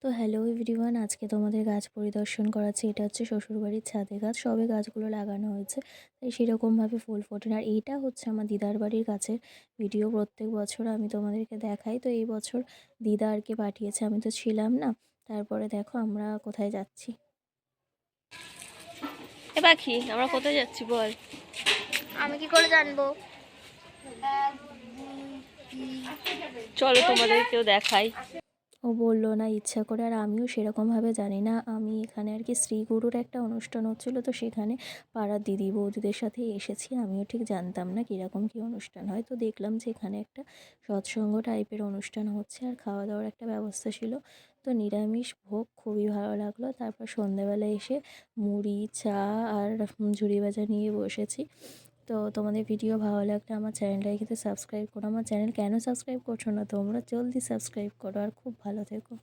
তো hello everyone, আজকে তোমাদের গাছ পরিদর্শন করাচ্ছি। এটা হচ্ছে শ্বশুরবাড়ির ছাদে গাছ, সবে গাছগুলো লাগানো হয়েছে, তাই সেরকমভাবে ফুল ফোটে না। আর এইটা হচ্ছে আমার দিদার বাড়ির গাছের ভিডিও। প্রত্যেক বছর আমি তোমাদেরকে দেখাই, তো এই বছর দিদা আর কি পাঠিয়েছে, আমি তো ছিলাম না। তারপরে দেখো আমরা কোথায় যাচ্ছি। এ পাখি, আমরা কোথায় যাচ্ছি বল? আমি কি করে জানবো? চলো তোমাদেরকেও দেখাই। ও বললো না ইচ্ছা করে, আর আমিও সেরকমভাবে জানি না। আমি এখানে আর কি শ্রীগুরুর একটা অনুষ্ঠান হচ্ছিলো, তো সেখানে পাড়ার দিদি বৌদিদের সাথে এসেছি। আমিও ঠিক জানতাম না কীরকম কী অনুষ্ঠান হয়, তো দেখলাম যে এখানে একটা সৎসঙ্গ টাইপের অনুষ্ঠান হচ্ছে, আর খাওয়া দাওয়ার একটা ব্যবস্থা ছিল। তো নিরামিষ ভোগ খুবই ভালো লাগলো। তারপর সন্ধেবেলা এসে মুড়ি, চা আর ঝুড়ি ভাজা নিয়ে বসেছি। তো তোমাদের ভিডিও ভালো লাগলে আমার চ্যানেলটাকে কিন্তু সাবস্ক্রাইব করো। আমার চ্যানেল কেন সাবস্ক্রাইব করছো না তোমরা? জলদি সাবস্ক্রাইব করো, আর খুব ভালো থেকো।